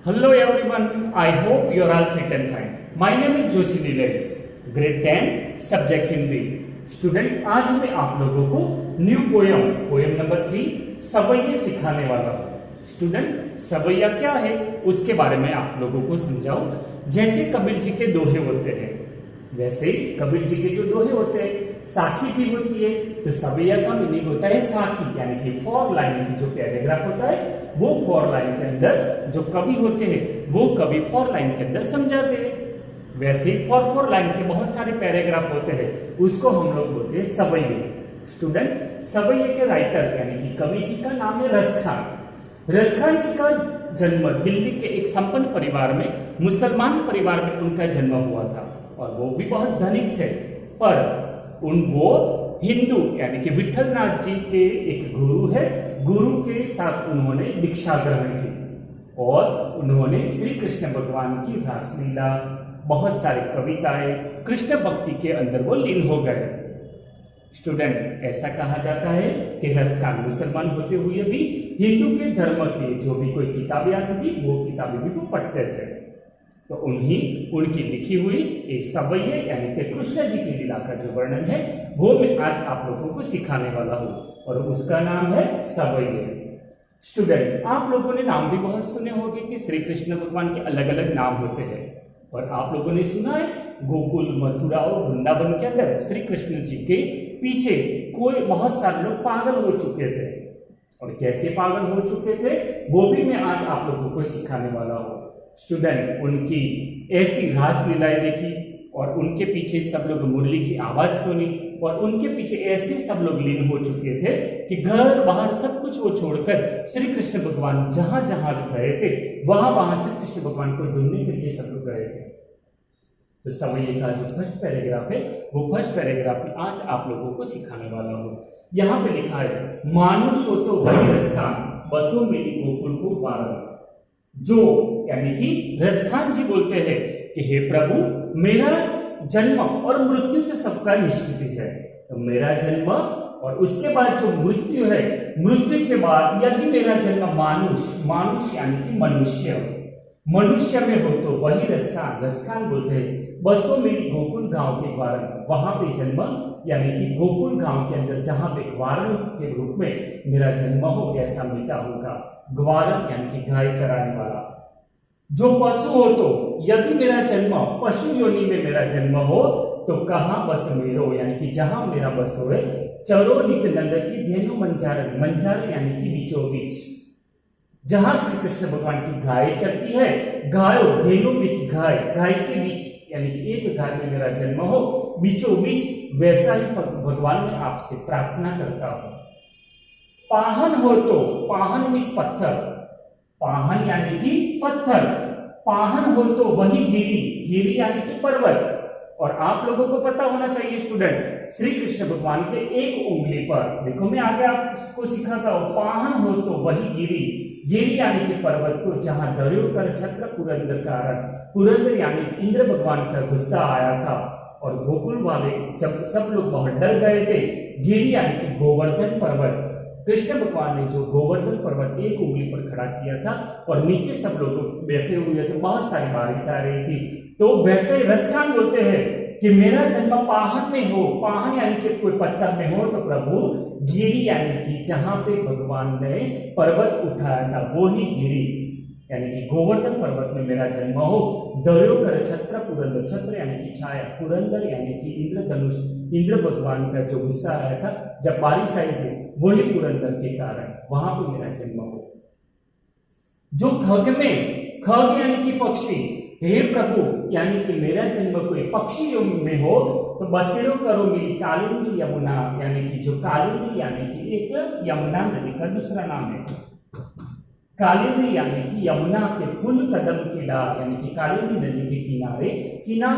Hello everyone, I hope you are all fit and fine. My name is Joshi Nilesh, grade 10 subject Hindi student. आज मैं आप लोगों को new poem number 3 सवैया सिखाने वाला हूँ। स्टूडेंट, सवैया क्या है उसके बारे में आप लोगों को समझाऊं। जैसे कबीर जी के दोहे होते हैं, वैसे कबीर जी के जो दोहे होते हैं, साखी भी होती है। तो सवैया का मीनिंग होता है साखी, यानी कि 4 लाइन की जो पैराग्राफ होता है वो 4 लाइन के अंदर जो कवि होते हैं वो कवि 4 लाइन के अंदर समझाते हैं। वैसे ही 4 लाइन के बहुत सारे पैराग्राफ होते हैं, उसको हम लोग बोलते हैं सवैये। स्टूडेंट, सवैये के राइटर यानी कि कवि जी का नाम है रसखान। रसखान जी का जन्म दिल्ली के एक संपन्न परिवार में, मुसलमान परिवार में उनका जन्म हुआ था और वो भी बहुत धनिक थे। पर वो हिंदू यानी कि विठलनाथ जी के एक गुरु है, गुरु के साथ उन्होंने दीक्षा ग्रहण की और उन्होंने श्री कृष्ण भगवान की रासलीला, बहुत सारी कविताएं, कृष्ण भक्ति के अंदर वो लीन हो गए। स्टूडेंट, ऐसा कहा जाता है कि रसखान मुसलमान होते हुए भी हिंदू के धर्म की जो भी कोई किताबें आती थी वो किताबें भी वो पढ़ते थे। तो उनकी लिखी हुई एक सवैये यानी कि कृष्ण जी की लीला का जो वर्णन है वो मैं आज आप लोगों को सिखाने वाला हूँ और उसका नाम है सवैये। स्टूडेंट, आप लोगों ने नाम भी बहुत सुने होंगे कि श्री कृष्ण भगवान के अलग अलग नाम होते हैं, और आप लोगों ने सुना है गोकुल, मथुरा और वृंदावन के अंदर श्री कृष्ण जी के पीछे कोई बहुत सारे लोग पागल हो चुके थे। और कैसे पागल हो चुके थे वो भी मैं आज आप लोगों को सिखाने वाला हूँ। स्टूडेंट, उनकी ऐसी रासलीलाएं देखी और उनके पीछे सब लोग मुरली की आवाज सुनी और उनके पीछे ऐसे सब लोग लीन हो चुके थे कि घर बाहर सब कुछ वो छोड़कर श्री कृष्ण भगवान जहां जहां गए थे वहां श्री कृष्ण भगवान को ढूंढने के लिए सब लोग गए थे। तो सवैये का जो फर्स्ट पैराग्राफ है वो फर्स्ट पैराग्राफ में आज आप लोगों को सिखाने वाला हूँ। यहाँ पे लिखा है, मानुष हो तो वही रसखान, बसो मेरी गोकुल को वारण। जो यानी कि रसखान जी बोलते हैं कि हे प्रभु, मेरा जन्म और मृत्यु तो सबका निश्चित है। तो मेरा जन्म और उसके बाद जो मृत्यु है, मृत्यु के बाद यदि मेरा जन्म मानुष यानी कि मनुष्य में हो तो वही रसखान बोलते हैं बसो मेरी गोकुल गांव के ग्वारण। वहां पे जन्म यानी कि गोकुल गांव के अंदर जहां पे ग्वारण के रूप में मेरा जन्म हो, ऐसा मैं चाहूंगा। ग्वारण यानी कि गाय चराने वाला। जो पशु हो तो यदि मेरा जन्म पशु योनि में मेरा जन्म हो तो कहाँ बस मेरो, यानी कि जहां मेरा बस हो, चरो नित नंद की धेनु मंजार यानी कि बीचों बीच, जहां श्री कृष्ण भगवान की गाय चलती है, धेनु बीच गाय के बीच यानी कि एक गाय में मेरा जन्म हो बीचों बीच, वैसा ही भगवान मैं आपसे प्रार्थना करता हूं। पाहन हो तो, पाहन मीन्स पत्थर, पाहन यानी कि पत्थर, पाहन हो तो वही गिरी यानी कि पर्वत। और आप लोगों को पता होना चाहिए स्टूडेंट, श्री कृष्ण भगवान के एक उंगली पर, देखो मैं आगे आपको सिखाता हूं, पाहन हो तो वही गिरी यानी कि पर्वत को जहां दर्यो कर छत्र पुरंदर कारण, पुरंदर यानी कि इंद्र भगवान का गुस्सा आया था और गोकुल वाले जब सब लोग वहां डर गए थे, गिरी यानी कि गोवर्धन पर्वत, कृष्ण भगवान ने जो गोवर्धन पर्वत एक उंगली पर खड़ा किया था और नीचे सब लोग बैठे हुए थे, बहुत सारी बारिश आ रही थी। तो वैसे रसखान बोलते हैं कि मेरा जन्म पाहन में हो, पाहन यानी कि कोई पत्थर में हो, तो प्रभु गिरी यानी कि जहां पे भगवान ने पर्वत उठाया था वो ही गिरी यानी कि गोवर्धन पर्वत में मेरा जन्म हो। दर्यो कर छत्र पुरंदर, छत्र यानी कि छाया, पुरंदर यानी कि इंद्रधनुष, इंद्र भगवान का जो गुस्सा आया था जब बारिश आई थी वही पुरंदर के कारण वहां पे मेरा जन्म हो। जो खग यानी कि पक्षी, हे प्रभु यानी कि मेरा जन्म कोई पक्षी योग में हो तो बसेरो करो मेरी कालिंदी यमुना, यानी कि जो कालिंदी यानी कि एक यमुना नदी का दूसरा नाम है। कालिंदी यानी कि यमुना के फूल कदम की डाल, यानी कि कालिंदी नदी के किनारे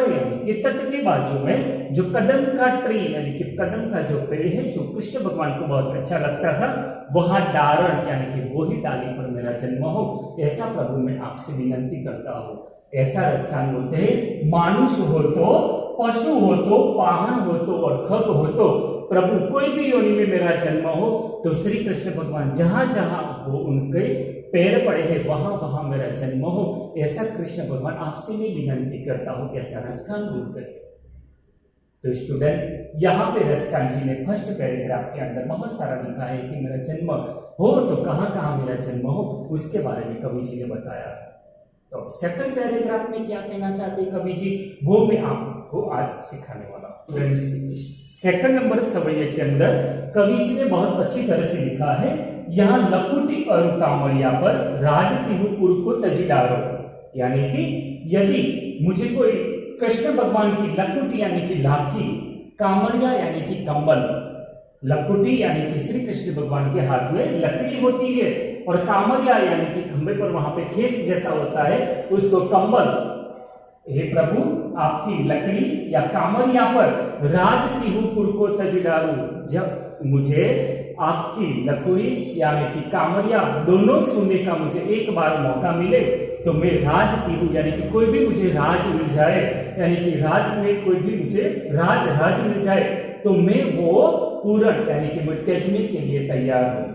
यानी कि तट के बाजू में जो कदम का ट्री यानी कि कदम का जो पेड़ है जो कृष्ण भगवान को बहुत अच्छा लगता था, वहां डारण यानी कि वही डाली पर मेरा जन्म हो, ऐसा प्रभु मैं आपसे विनंती करता हूँ। ऐसा रसखान बोलते हैं, मानुष हो तो, पशु हो तो, पाहन हो तो और खग हो तो, प्रभु कोई भी योनि में मेरा जन्म हो तो श्री कृष्ण भगवान जहां जहां वो उनके पैर पड़े हैं वहां वहां मेरा जन्म हो, ऐसा कृष्ण भगवान आपसे मैं विनंती करता हूं, ऐसा रसखान बोलते हैं। तो स्टूडेंट यहाँ पे रसखान जी ने फर्स्ट पैराग्राफ के अंदर बहुत सारा लिखा है कि मेरा जन्म हो तो कहाँ कहाँ मेरा जन्म हो, उसके बारे में कवि जी ने बताया। तो सेकंड पैराग्राफ में क्या कहना चाहते हैं कवि जी, वो मैं आपको आज सिखाने वाला हूँ। सेकंड नंबर सवैया के अंदर कवि जी ने बहुत अच्छी तरह से लिखा है, यहाँ लकुटी और कामरिया पर राज तिहुपुर को तजी डालो, यानी कि यदि मुझे कोई कृष्ण भगवान की लकुटी यानी कि लाठी, कामरिया यानी कि कंबल, लकुटी यानी कि श्री कृष्ण भगवान के हाथ में लकड़ी होती है और कामरिया यानी कि खंबे पर वहां पे खेस जैसा होता है, उसको कंबल, हे प्रभु आपकी लकड़ी या कामरिया पर राज तिहुपुर को तज डालू, जब मुझे आपकी लकड़ी यानी कि कामरिया दोनों छूने का मुझे एक बार मौका मिले तो मैं राज तिहु यानी कि कोई भी मुझे राज मिल जाए, यानी कि राज में कोई भी मुझे राज मिल जाए तो मैं वो पूर्ण यानी कि मैं त्यागने के लिए तैयार हूं।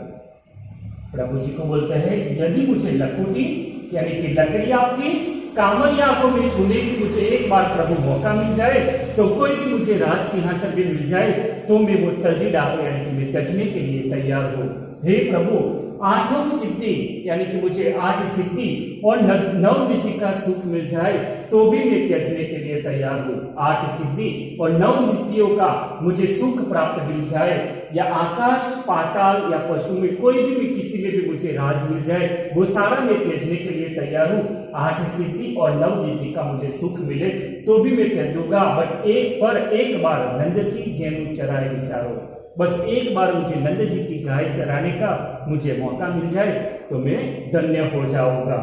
प्रभु जी को बोलते हैं यदि मुझे लकुटी यानी कि लकड़ी आपकी कामरिया को मैं छूने की मुझे एक बार प्रभु मौका मिल जाए तो कोई भी मुझे राज सिंहासन भी मिल जाए तो मैं वो तजी डालू यानी कि मैं तजने के लिए तैयार हूं। हे प्रभु आठों सिद्धि यानी कि मुझे 8 सिद्धि और 9 नीति का सुख मिल जाए तो भी मैं त्यागने के लिए तैयार हूँ। 8 सिद्धि और 9 नीतियों का मुझे सुख प्राप्त मिल जाए या आकाश पाताल या पशु में कोई भी किसी में भी मुझे राज मिल जाए वो सारा मैं त्यागने के लिए तैयार हूँ। 8 सिद्धि और 9 नीति का मुझे सुख मिले तो भी मैं त्याग दूंगा, बट एक बार नंद की गेहूं चराए विचारो, बस एक बार मुझे नंद जी की गाय चराने का मुझे मौका मिल जाए तो मैं धन्य हो जाऊंगा।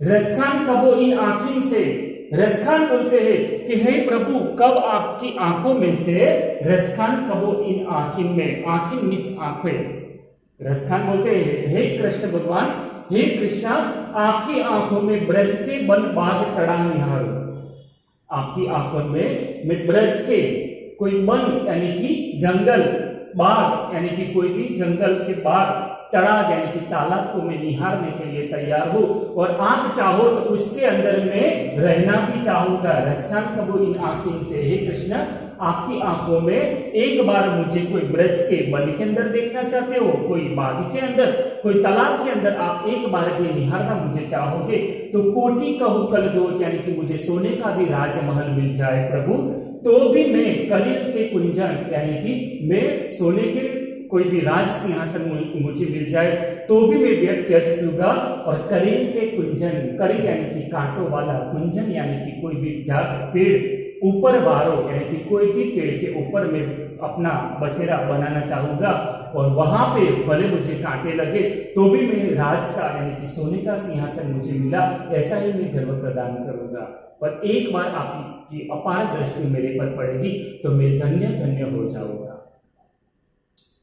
रसखान कबो इन आँखों से, रसखान बोलते हैं कि हे प्रभु कब आपकी आंखों में से, रसखान कबो इन आँखों में, आँखें मिस आंखें, रसखान बोलते हैं हे कृष्ण भगवान, हे कृष्णा आपकी आंखों में ब्रज के वन बाग तड़ा निहारो, आपकी आंखों में मैं ब्रज के कोई वन यानी कि जंगल, बाग यानी कि कोई भी जंगल के बाग, तड़ाग यानी कि तालाब को मैं निहारने के लिए तैयार हूँ और आंख चाहो तो उसके अंदर में रहना भी चाहूंगा। रसखान कबो इन आँखों से, हे कृष्ण आपकी आंखों में एक बार मुझे कोई ब्रज के वन के अंदर देखना चाहते हो, कोई बाग के अंदर, कोई तालाब के अंदर आप एक बार भी निहारना मुझे चाहोगे तो कोटि कहूं कल दो यानी कि मुझे सोने का भी राजमहल मिल जाए प्रभु तो भी मैं कलिल के कुंजन यानी कि मैं सोने के कोई भी राज सिंहासन मुझे मिल जाए तो भी मैं व्यर्थ त्याग दूंगा। और कलिल के कुंजन, कलिल यानी कि कांटों वाला, कुंजन यानी कि कोई भी पेड़ ऊपर वारो यानी कि कोई भी पेड़ के ऊपर मैं अपना बसेरा बनाना चाहूंगा और वहां पे भले मुझे कांटे लगे तो भी मैं राज का यानी कि सोने का सिंहासन मुझे मिला ऐसा ही मैं गर्व प्रदान करूंगा। पर एक बार आपकी अपार दृष्टि मेरे पर पड़ेगी तो मैं धन्य हो जाऊंगा।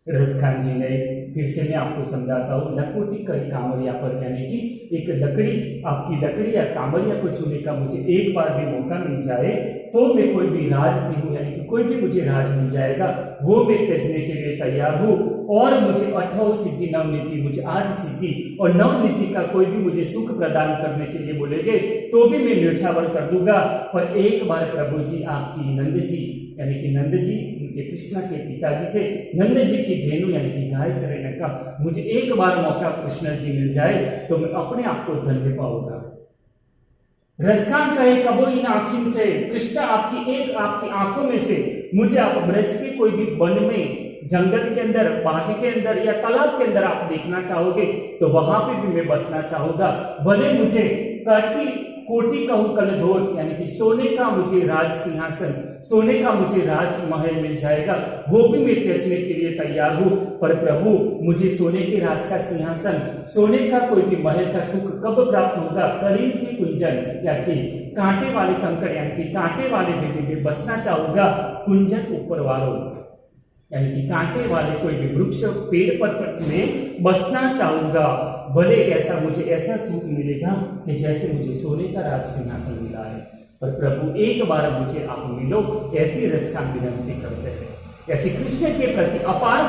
रसखान जी ने, फिर से मैं आपको समझाता हूँ, लकोटी करी कामरिया पर यानी कि एक लकड़ी, आपकी लकड़ी या कामरिया को छूने का मुझे एक बार भी मौका मिल जाए तो मैं कोई भी राज दी हूँ यानी कि कोई भी मुझे राज मिल जाएगा वो मैं त्यागने के लिए तैयार हूँ। और मुझे 18 सिद्धि 9 नीति, मुझे 8 सिद्धि और 9 नीति का कोई भी मुझे सुख प्रदान करने के लिए बोलेगे तो भी मैं न्यौछावर कर दूंगा। पर एक बार प्रभु जी आपकी नंद जी यानी कि नंद जी उनके कृष्णा के पिताजी थे, नंद जी की धेनु यानी कि गाय चराने का मुझे एक बार मौका कृष्ण जी मिल जाए तो मैं अपने आप को धन्य पाऊंगा। रसखान कहे कबो इन आँखों से, कृष्ण आपकी आंखों में से मुझे आप ब्रज के कोई भी वन में, जंगल के अंदर, बाग के अंदर या तालाब के अंदर आप देखना चाहोगे तो वहां पे भी मैं बसना चाहूंगा। भले मुझे कोटि कहूं कल धोट यानी कि सोने का मुझे राज सिंहासन, सोने का मुझे राजमहल मिल जाएगा वो भी मैं त्यागने के लिए तैयार हूँ। पर प्रभु मुझे सोने के राज का सिंहासन, सोने का कोई भी महल का सुख कब प्राप्त होगा? करीब के कुंजन या कि कांटे वाले कंकड़ यानी कि कांटे वाले बेटे में बसना चाहूंगा। कुंजन ऊपर वालों यानी कि कांटे वाले कोई भी वृक्ष पेड़ पर में बसना चाहूंगा। भले ऐसा मुझे ऐसा सुख मिलेगा कि जैसे मुझे सोने का राज सिंहासन मिला है। पर प्रभु एक बार मुझे आप मिलो, ऐसी रसखान विनंती करते हैं। ऐसे कृष्ण के प्रति अपार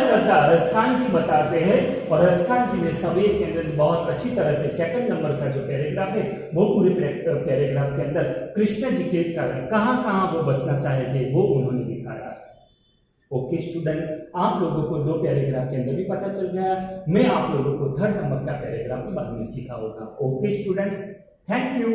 श्रद्धा रसखान जी बताते हैं और रसखान जी ने सवेर के अंदर बहुत अच्छी तरह से सेकंड नंबर का जो पैराग्राफ है वो पूरे पैराग्राफ के अंदर कृष्ण जी के कहां कहां वो बसना चाहेंगे वो उन्होंने दिखाया। ओके स्टूडेंट, आप लोगों को 2 पैराग्राफ के अंदर भी पता चल गया। मैं आप लोगों को 3rd नंबर का पैराग्राफ भी बाद में सीखा होगा। Okay students, thank you.